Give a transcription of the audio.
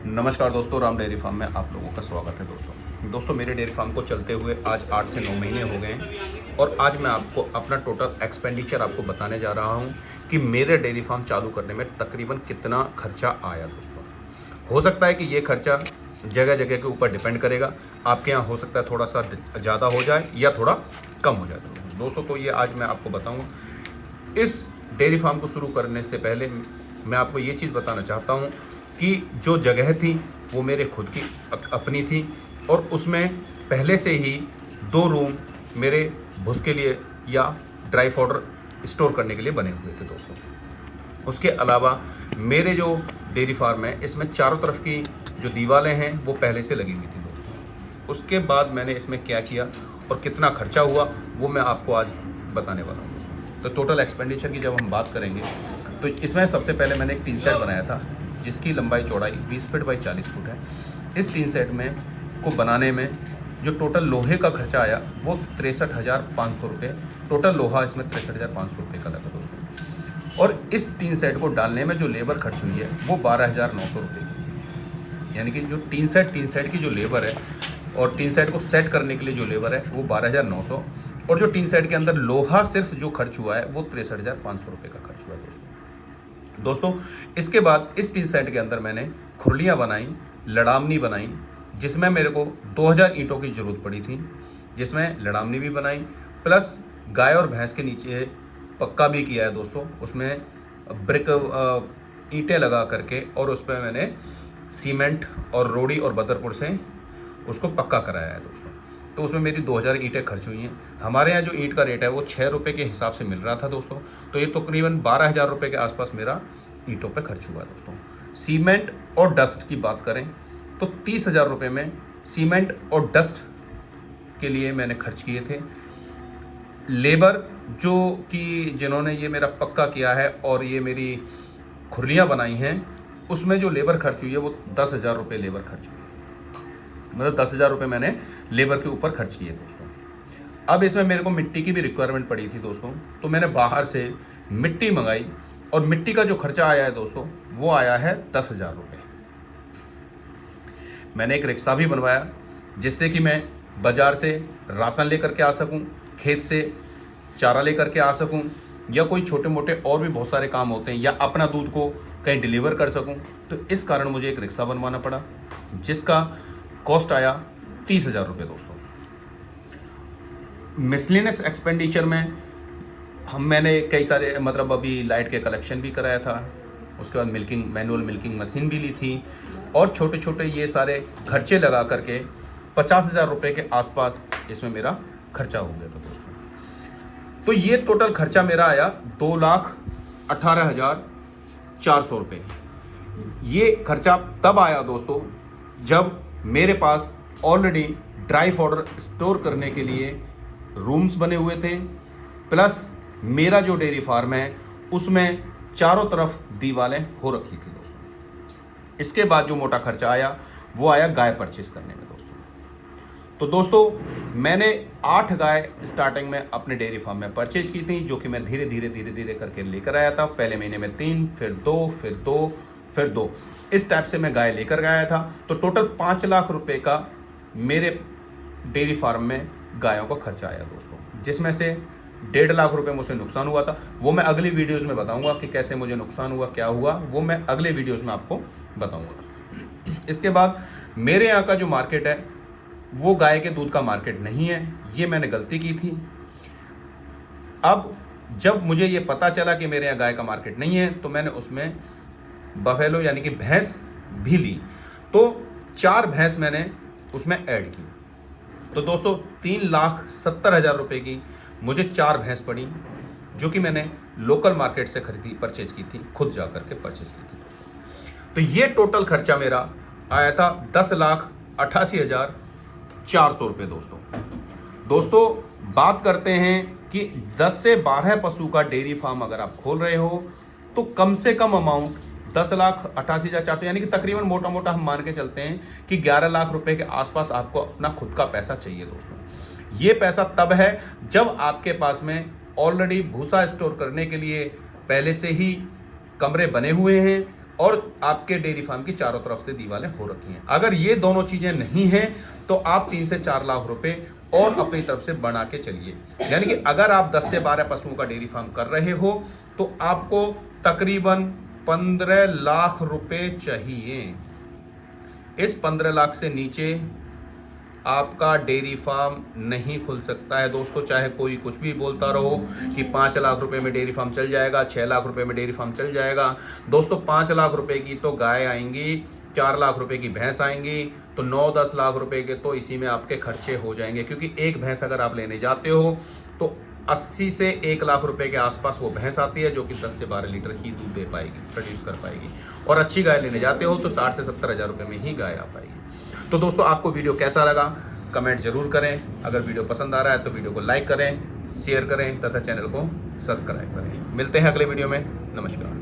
नमस्कार दोस्तों, Ram dairy farm में आप लोगों का स्वागत है। दोस्तों मेरे डेयरी फार्म को चलते हुए आज 8 से 9 महीने हो गए हैं और आज मैं आपको अपना टोटल एक्सपेंडिचर आपको बताने जा रहा हूं कि मेरे डेयरी फार्म चालू करने में तकरीबन कितना खर्चा आया। दोस्तों हो सकता है कि ये खर्चा जगह जगह के ऊपर डिपेंड करेगा। आपके यहाँ हो सकता है थोड़ा सा ज़्यादा हो जाए या थोड़ा कम हो जाए। दोस्तों तो ये आज मैं आपको बताऊँगा। इस डेयरी फार्म को शुरू करने से पहले मैं आपको ये चीज़ बताना चाहता हूँ कि जो जगह थी वो मेरे खुद की अपनी थी और उसमें पहले से ही 2 रूम मेरे भूस के लिए या ड्राई पाउडर स्टोर करने के लिए बने हुए थे। दोस्तों उसके अलावा मेरे जो डेयरी फार्म है इसमें चारों तरफ की जो दीवारें हैं वो पहले से लगी हुई थी। दोस्तों उसके बाद मैंने इसमें क्या किया और कितना खर्चा हुआ वो मैं आपको आज बताने वाला हूँ। तो टोटल एक्सपेंडिचर की जब हम बात करेंगे तो इसमें सबसे पहले मैंने एक टीन सेट बनाया था जिसकी लंबाई चौड़ाई 20 फीट बाई 40 फुट है। इस टीन सेट में को बनाने में जो टोटल लोहे का खर्चा आया वो 63,500 रुपये। टोटल लोहा इसमें 63,500 रुपये का लगा दोस्तों। और इस टीन सेट को डालने में जो लेबर खर्च हुई है वो 12,900 रुपये की, यानी कि जो टीन सेट की जो लेबर है और टीन सेट को सेट करने के लिए जो लेबर है वो 12,900 और जो टीन सेट के अंदर लोहा सिर्फ जो खर्च हुआ है वो 63,500 रुपये का खर्च हुआ है। दोस्तों इसके बाद इस टीन सेट के अंदर मैंने खुरलियाँ बनाई, लड़ामनी बनाई, जिसमें मेरे को 2000 ईंटों की ज़रूरत पड़ी थी, जिसमें लड़ामनी भी बनाई प्लस गाय और भैंस के नीचे पक्का भी किया है। दोस्तों उसमें ब्रिक ईंटें लगा करके और उस पर मैंने सीमेंट और रोड़ी और बदरपुर से उसको पक्का कराया है। दोस्तों तो उसमें मेरी 2000 ईंटें खर्च हुई हैं। हमारे यहाँ जो ईंट का रेट है वो 6 रुपये के हिसाब से मिल रहा था दोस्तों। तो ये तकरीबन 12,000 रुपये के आसपास मेरा ईंटों पे खर्च हुआ है। दोस्तों सीमेंट और डस्ट की बात करें तो 30,000 रुपये में सीमेंट और डस्ट के लिए मैंने खर्च किए थे। लेबर जो कि जिन्होंने ये मेरा पक्का किया है और ये मेरी खुरलियाँ बनाई हैं उसमें जो लेबर खर्च हुई है वो 10,000 रुपये लेबर खर्च हुई, मतलब 10,000 रुपये मैंने लेबर के ऊपर खर्च किए। दोस्तों अब इसमें मेरे को मिट्टी की भी रिक्वायरमेंट पड़ी थी दोस्तों, तो मैंने बाहर से मिट्टी मंगाई और मिट्टी का जो खर्चा आया है दोस्तों वो आया है 10,000 रुपये। मैंने एक रिक्शा भी बनवाया जिससे कि मैं बाज़ार से राशन लेकर के आ सकूं, खेत से चारा लेकर के आ सकूं या कोई छोटे मोटे और भी बहुत सारे काम होते हैं या अपना दूध को कहीं डिलीवर कर सकूं। तो इस कारण मुझे एक रिक्शा बनवाना पड़ा जिसका कॉस्ट आया 30,000 रुपये। दोस्तों मिसलिनियस एक्सपेंडिचर में मैंने कई सारे मतलब अभी लाइट के कलेक्शन भी कराया था, उसके बाद मैनुअल मिल्किंग मशीन भी ली थी और छोटे छोटे ये सारे खर्चे लगा करके 50,000 रुपये के आसपास इसमें मेरा खर्चा हो गया था। दोस्तों तो ये टोटल खर्चा मेरा आया 2,18,400 रुपये। ये खर्चा तब आया दोस्तों जब मेरे पास ऑलरेडी ड्राई पाउडर स्टोर करने के लिए रूम्स बने हुए थे प्लस मेरा जो डेयरी फार्म है उसमें चारों तरफ दीवारें हो रखी थी। दोस्तों इसके बाद जो मोटा खर्चा आया वो आया गाय परचेज करने में। तो दोस्तों मैंने 8 गाय स्टार्टिंग में अपने डेयरी फार्म में परचेज की थी, जो कि मैं धीरे धीरे करके लेकर आया था। पहले महीने में 3, फिर 2, फिर 2 इस टाइप से मैं गाय लेकर गया था। तो टोटल 5 लाख रुपए का मेरे डेयरी फार्म में गायों का खर्चा आया दोस्तों, जिसमें से 1.5 लाख रुपए मुझे नुकसान हुआ था। वो मैं अगली वीडियोज़ में बताऊंगा कि कैसे मुझे नुकसान हुआ, क्या हुआ, वो मैं अगले वीडियोज़ में आपको बताऊंगा। इसके बाद मेरे यहाँ का जो मार्केट है वो गाय के दूध का मार्केट नहीं है, ये मैंने गलती की थी। अब जब मुझे ये पता चला कि मेरे यहाँ गाय का मार्केट नहीं है तो मैंने उसमें बफेलो यानी कि भैंस भी ली। तो 4 भैंस मैंने उसमें ऐड की। तो दोस्तों 3,70,000 रुपये की मुझे 4 भैंस पड़ी, जो कि मैंने लोकल मार्केट से खरीदी, परचेज की थी, खुद जा करके परचेज की थी। तो ये टोटल खर्चा मेरा आया था 10,88,400 रुपये। दोस्तों बात करते हैं कि 10 से 12 पशु का डेयरी फार्म अगर आप खोल रहे हो तो कम से कम अमाउंट 10,88,400 यानी कि तकरीबन मोटा मोटा हम मान के चलते हैं कि 11 लाख रुपए के आसपास आपको अपना खुद का पैसा चाहिए। दोस्तों ये पैसा तब है जब आपके पास में ऑलरेडी भूसा स्टोर करने के लिए पहले से ही कमरे बने हुए हैं और आपके डेयरी फार्म की चारों तरफ से दीवारें हो रखी हैं। अगर ये दोनों चीजें नहीं हैं तो आप 3 से 4 लाख रुपए और अपनी तरफ से बना के चलिए। यानी कि अगर आप 10 से 12 पशुओं का डेयरी फार्म कर रहे हो तो आपको तकरीबन 15 लाख रुपए चाहिए। इस 15 लाख से नीचे आपका डेयरी फार्म नहीं खुल सकता है दोस्तों। चाहे कोई कुछ भी बोलता रहो कि 5 लाख रुपए में डेयरी फार्म चल जाएगा, 6 लाख रुपए में डेयरी फार्म चल जाएगा। दोस्तों 5 लाख रुपए की तो गाय आएंगी, 4 लाख रुपए की भैंस आएंगी, तो 9-10 लाख रुपए के तो इसी में आपके खर्चे हो जाएंगे। क्योंकि एक भैंस अगर आप लेने जाते हो तो 80 से 1 लाख रुपए के आसपास वो भैंस आती है, जो कि 10 से 12 लीटर ही दूध दे पाएगी, प्रोड्यूस कर पाएगी। और अच्छी गाय लेने जाते हो तो 60 से 70 हज़ार रुपए में ही गाय आ पाएगी। तो दोस्तों आपको वीडियो कैसा लगा कमेंट जरूर करें। अगर वीडियो पसंद आ रहा है तो वीडियो को लाइक करें, शेयर करें तथा चैनल को सब्सक्राइब करें। मिलते हैं अगले वीडियो में। नमस्कार।